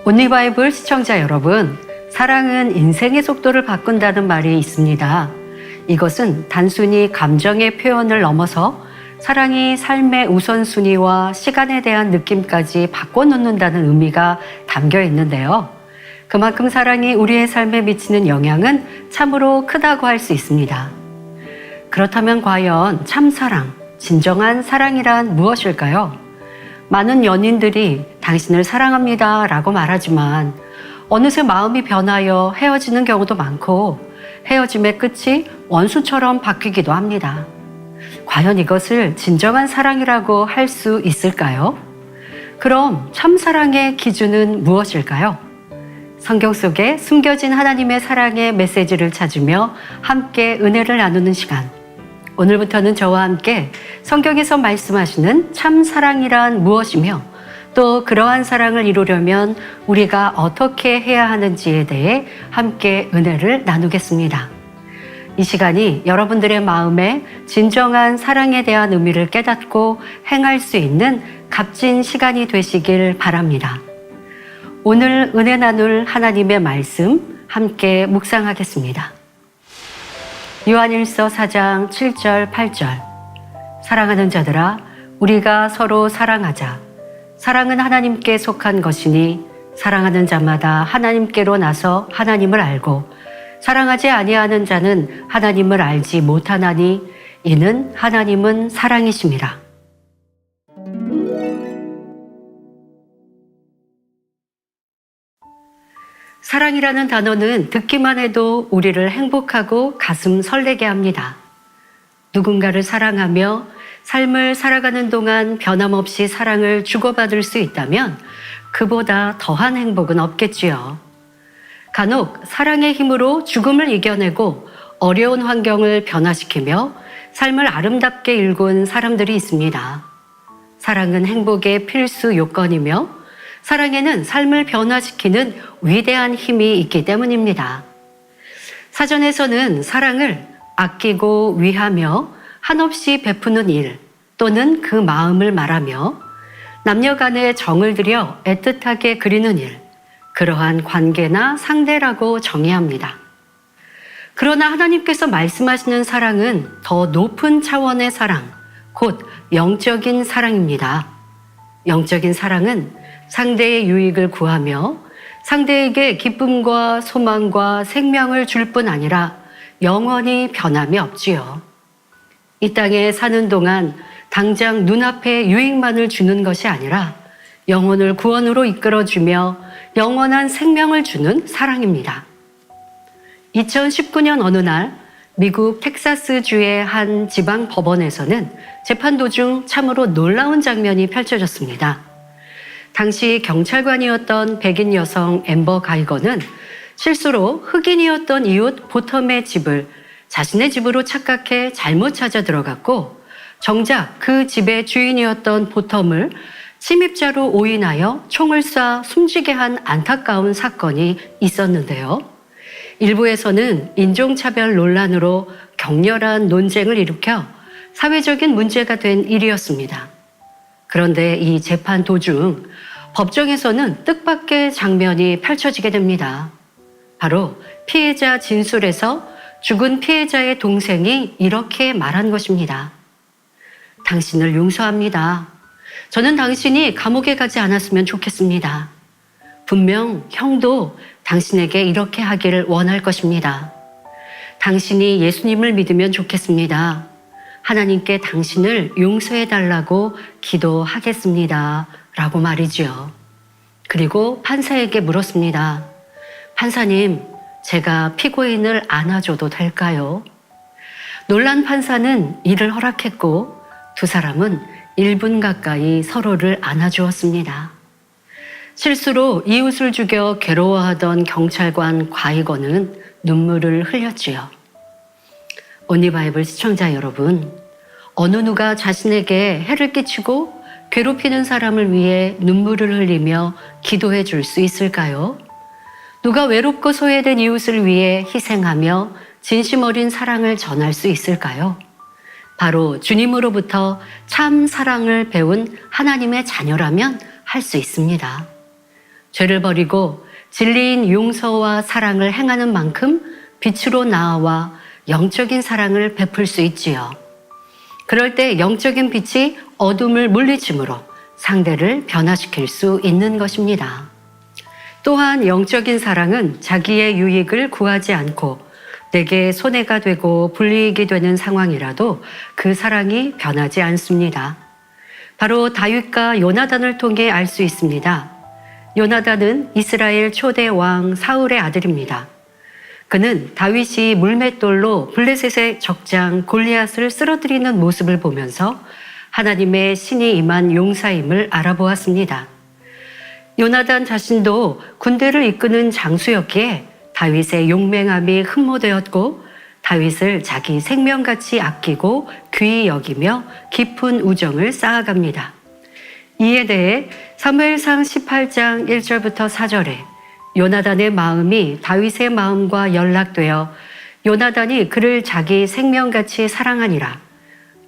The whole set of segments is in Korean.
온리바이블 시청자 여러분, 사랑은 인생의 속도를 바꾼다는 말이 있습니다. 이것은 단순히 감정의 표현을 넘어서 사랑이 삶의 우선순위와 시간에 대한 느낌까지 바꿔놓는다는 의미가 담겨 있는데요. 그만큼 사랑이 우리의 삶에 미치는 영향은 참으로 크다고 할 수 있습니다. 그렇다면 과연 참사랑, 진정한 사랑이란 무엇일까요? 많은 연인들이 당신을 사랑합니다 라고 말하지만 어느새 마음이 변하여 헤어지는 경우도 많고 헤어짐의 끝이 원수처럼 바뀌기도 합니다. 과연 이것을 진정한 사랑이라고 할 수 있을까요? 그럼 참사랑의 기준은 무엇일까요? 성경 속에 숨겨진 하나님의 사랑의 메시지를 찾으며 함께 은혜를 나누는 시간. 오늘부터는 저와 함께 성경에서 말씀하시는 참사랑이란 무엇이며 또 그러한 사랑을 이루려면 우리가 어떻게 해야 하는지에 대해 함께 은혜를 나누겠습니다. 이 시간이 여러분들의 마음에 진정한 사랑에 대한 의미를 깨닫고 행할 수 있는 값진 시간이 되시길 바랍니다. 오늘 은혜 나눌 하나님의 말씀 함께 묵상하겠습니다. 요한일서 4장 7절 8절 사랑하는 자들아 우리가 서로 사랑하자. 사랑은 하나님께 속한 것이니 사랑하는 자마다 하나님께로 나서 하나님을 알고 사랑하지 아니하는 자는 하나님을 알지 못하나니 이는 하나님은 사랑이심이라. 사랑이라는 단어는 듣기만 해도 우리를 행복하고 가슴 설레게 합니다. 누군가를 사랑하며 삶을 살아가는 동안 변함없이 사랑을 주고받을 수 있다면 그보다 더한 행복은 없겠지요. 간혹 사랑의 힘으로 죽음을 이겨내고 어려운 환경을 변화시키며 삶을 아름답게 일군 사람들이 있습니다. 사랑은 행복의 필수 요건이며 사랑에는 삶을 변화시키는 위대한 힘이 있기 때문입니다. 사전에서는 사랑을 아끼고 위하며 한없이 베푸는 일 또는 그 마음을 말하며 남녀 간의 정을 들여 애틋하게 그리는 일, 그러한 관계나 상대라고 정의합니다. 그러나 하나님께서 말씀하시는 사랑은 더 높은 차원의 사랑, 곧 영적인 사랑입니다. 영적인 사랑은 상대의 유익을 구하며 상대에게 기쁨과 소망과 생명을 줄 뿐 아니라 영원히 변함이 없지요. 이 땅에 사는 동안 당장 눈앞에 유익만을 주는 것이 아니라 영혼을 구원으로 이끌어주며 영원한 생명을 주는 사랑입니다. 2019년 어느 날 미국 텍사스주의 한 지방 법원에서는 재판 도중 참으로 놀라운 장면이 펼쳐졌습니다. 당시 경찰관이었던 백인 여성 앰버 가이거는 실수로 흑인이었던 이웃 보텀의 집을 자신의 집으로 착각해 잘못 찾아 들어갔고 정작 그 집의 주인이었던 보텀을 침입자로 오인하여 총을 쏴 숨지게 한 안타까운 사건이 있었는데요. 일부에서는 인종차별 논란으로 격렬한 논쟁을 일으켜 사회적인 문제가 된 일이었습니다. 그런데 이 재판 도중 법정에서는 뜻밖의 장면이 펼쳐지게 됩니다. 바로 피해자 진술에서 죽은 피해자의 동생이 이렇게 말한 것입니다. 당신을 용서합니다. 저는 당신이 감옥에 가지 않았으면 좋겠습니다. 분명 형도 당신에게 이렇게 하기를 원할 것입니다. 당신이 예수님을 믿으면 좋겠습니다. 하나님께 당신을 용서해 달라고 기도하겠습니다. 라고 말이지요. 그리고 판사에게 물었습니다. 판사님, 제가 피고인을 안아줘도 될까요? 놀란 판사는 이를 허락했고 두 사람은 1분 가까이 서로를 안아주었습니다. 실수로 이웃을 죽여 괴로워하던 경찰관 과이거는 눈물을 흘렸지요. 온리바이블 시청자 여러분, 어느 누가 자신에게 해를 끼치고 괴롭히는 사람을 위해 눈물을 흘리며 기도해 줄 수 있을까요? 누가 외롭고 소외된 이웃을 위해 희생하며 진심 어린 사랑을 전할 수 있을까요? 바로 주님으로부터 참 사랑을 배운 하나님의 자녀라면 할 수 있습니다. 죄를 버리고 진리인 용서와 사랑을 행하는 만큼 빛으로 나아와 영적인 사랑을 베풀 수 있지요. 그럴 때 영적인 빛이 어둠을 물리침으로 상대를 변화시킬 수 있는 것입니다. 또한 영적인 사랑은 자기의 유익을 구하지 않고 내게 손해가 되고 불이익이 되는 상황이라도 그 사랑이 변하지 않습니다. 바로 다윗과 요나단을 통해 알 수 있습니다. 요나단은 이스라엘 초대 왕 사울의 아들입니다. 그는 다윗이 물맷돌로 블레셋의 적장 골리앗을 쓰러뜨리는 모습을 보면서 하나님의 신이 임한 용사임을 알아보았습니다. 요나단 자신도 군대를 이끄는 장수였기에 다윗의 용맹함이 흠모되었고 다윗을 자기 생명같이 아끼고 귀히 여기며 깊은 우정을 쌓아갑니다. 이에 대해 사무엘상 18장 1절부터 4절에 요나단의 마음이 다윗의 마음과 연락되어 요나단이 그를 자기 생명같이 사랑하니라.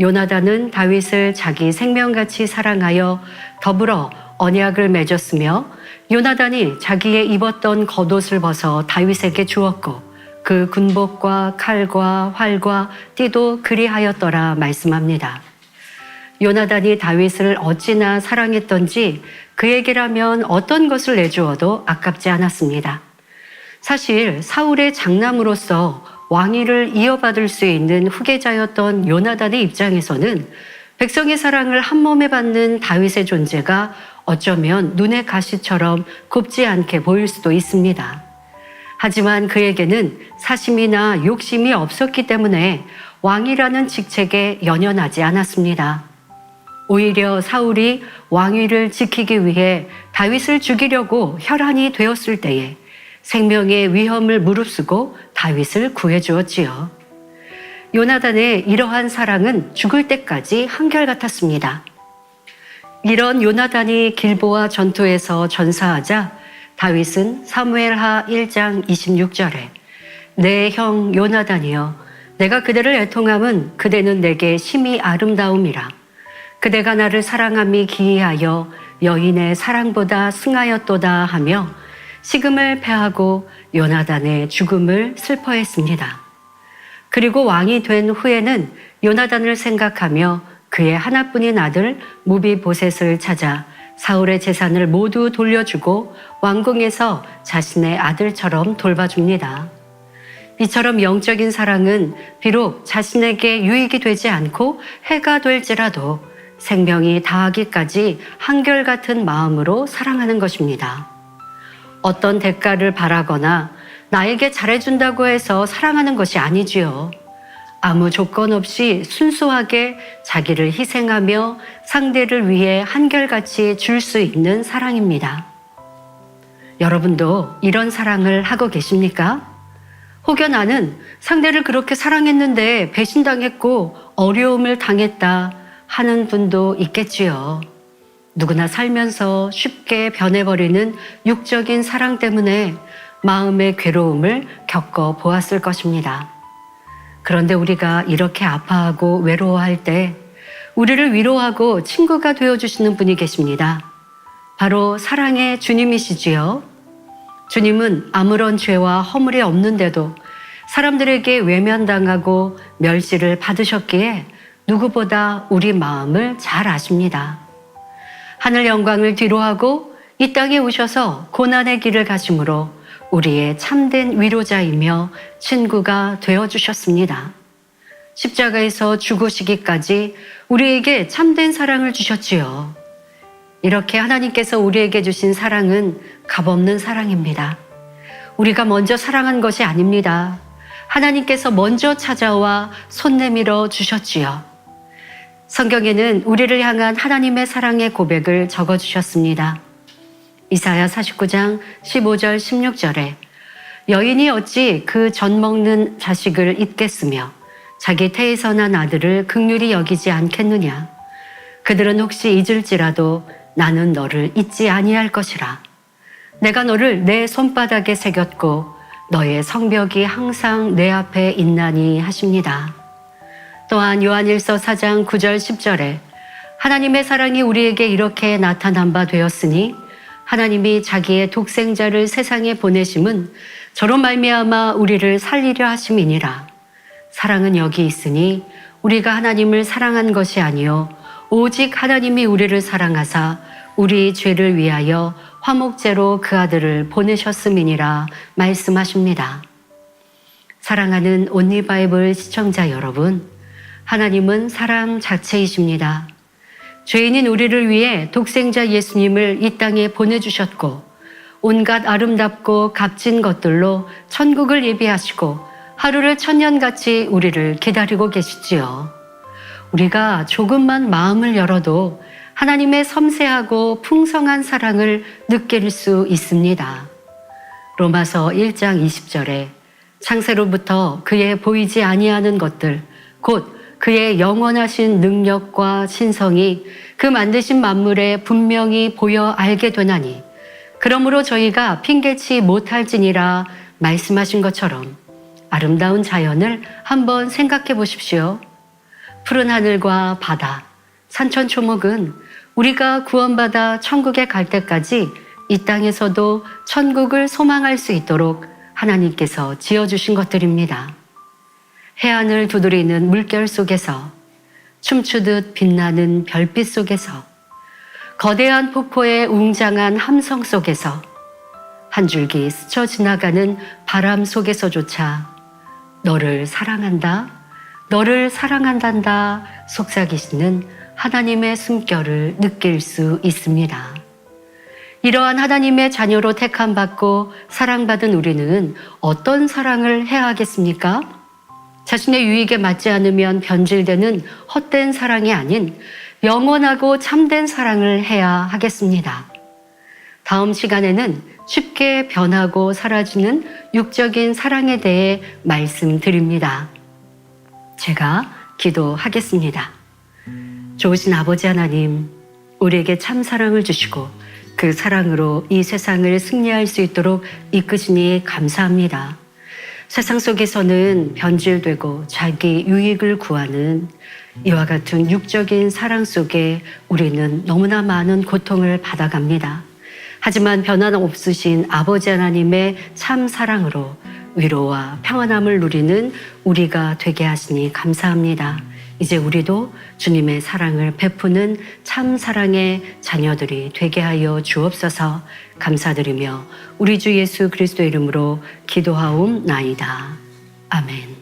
요나단은 다윗을 자기 생명같이 사랑하여 더불어 언약을 맺었으며 요나단이 자기의 입었던 겉옷을 벗어 다윗에게 주었고 그 군복과 칼과 활과 띠도 그리하였더라 말씀합니다. 요나단이 다윗을 어찌나 사랑했던지 그에게라면 어떤 것을 내주어도 아깝지 않았습니다. 사실 사울의 장남으로서 왕위를 이어받을 수 있는 후계자였던 요나단의 입장에서는 백성의 사랑을 한몸에 받는 다윗의 존재가 어쩌면 눈의 가시처럼 곱지 않게 보일 수도 있습니다. 하지만 그에게는 사심이나 욕심이 없었기 때문에 왕이라는 직책에 연연하지 않았습니다. 오히려 사울이 왕위를 지키기 위해 다윗을 죽이려고 혈안이 되었을 때에 생명의 위험을 무릅쓰고 다윗을 구해주었지요. 요나단의 이러한 사랑은 죽을 때까지 한결같았습니다. 이런 요나단이 길보아 전투에서 전사하자 다윗은 사무엘하 1장 26절에 내 형 요나단이여 내가 그대를 애통함은 그대는 내게 심히 아름다움이라. 그대가 나를 사랑함이 기이하여 여인의 사랑보다 승하였도다 하며 식음을 패하고 요나단의 죽음을 슬퍼했습니다. 그리고 왕이 된 후에는 요나단을 생각하며 그의 하나뿐인 아들 무비보셋을 찾아 사울의 재산을 모두 돌려주고 왕궁에서 자신의 아들처럼 돌봐줍니다. 이처럼 영적인 사랑은 비록 자신에게 유익이 되지 않고 해가 될지라도 생명이 다하기까지 한결같은 마음으로 사랑하는 것입니다. 어떤 대가를 바라거나 나에게 잘해준다고 해서 사랑하는 것이 아니지요. 아무 조건 없이 순수하게 자기를 희생하며 상대를 위해 한결같이 줄 수 있는 사랑입니다. 여러분도 이런 사랑을 하고 계십니까? 혹여 나는 상대를 그렇게 사랑했는데 배신당했고 어려움을 당했다 하는 분도 있겠지요. 누구나 살면서 쉽게 변해버리는 육적인 사랑 때문에 마음의 괴로움을 겪어 보았을 것입니다. 그런데 우리가 이렇게 아파하고 외로워할 때 우리를 위로하고 친구가 되어주시는 분이 계십니다. 바로 사랑의 주님이시지요. 주님은 아무런 죄와 허물이 없는데도 사람들에게 외면당하고 멸시를 받으셨기에 누구보다 우리 마음을 잘 아십니다. 하늘 영광을 뒤로하고 이 땅에 오셔서 고난의 길을 가심으로 우리의 참된 위로자이며 친구가 되어주셨습니다. 십자가에서 죽으시기까지 우리에게 참된 사랑을 주셨지요. 이렇게 하나님께서 우리에게 주신 사랑은 값없는 사랑입니다. 우리가 먼저 사랑한 것이 아닙니다. 하나님께서 먼저 찾아와 손 내밀어 주셨지요. 성경에는 우리를 향한 하나님의 사랑의 고백을 적어주셨습니다. 이사야 49장 15절 16절에 여인이 어찌 그 젖 먹는 자식을 잊겠으며 자기 태에서 난 아들을 긍휼히 여기지 않겠느냐. 그들은 혹시 잊을지라도 나는 너를 잊지 아니할 것이라. 내가 너를 내 손바닥에 새겼고 너의 성벽이 항상 내 앞에 있나니 하십니다. 또한 요한일서 4장 9절 10절에 하나님의 사랑이 우리에게 이렇게 나타난 바 되었으니 하나님이 자기의 독생자를 세상에 보내심은 저로 말미암아 우리를 살리려 하심이니라. 사랑은 여기 있으니 우리가 하나님을 사랑한 것이 아니요 오직 하나님이 우리를 사랑하사 우리 죄를 위하여 화목제로 그 아들을 보내셨음이니라 말씀하십니다. 사랑하는 온리바이블 시청자 여러분, 하나님은 사랑 자체이십니다. 죄인인 우리를 위해 독생자 예수님을 이 땅에 보내주셨고 온갖 아름답고 값진 것들로 천국을 예비하시고 하루를 천년같이 우리를 기다리고 계시지요. 우리가 조금만 마음을 열어도 하나님의 섬세하고 풍성한 사랑을 느낄 수 있습니다. 로마서 1장 20절에 창세로부터 그의 보이지 아니하는 것들, 곧 그의 영원하신 능력과 신성이 그 만드신 만물에 분명히 보여 알게 되나니 그러므로 저희가 핑계치 못할지니라 말씀하신 것처럼 아름다운 자연을 한번 생각해 보십시오. 푸른 하늘과 바다, 산천초목은 우리가 구원받아 천국에 갈 때까지 이 땅에서도 천국을 소망할 수 있도록 하나님께서 지어주신 것들입니다. 해안을 두드리는 물결 속에서, 춤추듯 빛나는 별빛 속에서, 거대한 폭포의 웅장한 함성 속에서, 한 줄기 스쳐 지나가는 바람 속에서조차 너를 사랑한다, 너를 사랑한단다 속삭이시는 하나님의 숨결을 느낄 수 있습니다. 이러한 하나님의 자녀로 택함받고 사랑받은 우리는 어떤 사랑을 해야 하겠습니까? 자신의 유익에 맞지 않으면 변질되는 헛된 사랑이 아닌 영원하고 참된 사랑을 해야 하겠습니다. 다음 시간에는 쉽게 변하고 사라지는 육적인 사랑에 대해 말씀드립니다. 제가 기도하겠습니다. 좋으신 아버지 하나님, 우리에게 참 사랑을 주시고 그 사랑으로 이 세상을 승리할 수 있도록 이끄시니 감사합니다. 세상 속에서는 변질되고 자기 유익을 구하는 이와 같은 육적인 사랑 속에 우리는 너무나 많은 고통을 받아갑니다. 하지만 변함없으신 아버지 하나님의 참 사랑으로 위로와 평안함을 누리는 우리가 되게 하시니 감사합니다. 이제 우리도 주님의 사랑을 베푸는 참 사랑의 자녀들이 되게 하여 주옵소서. 감사드리며 우리 주 예수 그리스도 이름으로 기도하옵나이다. 아멘.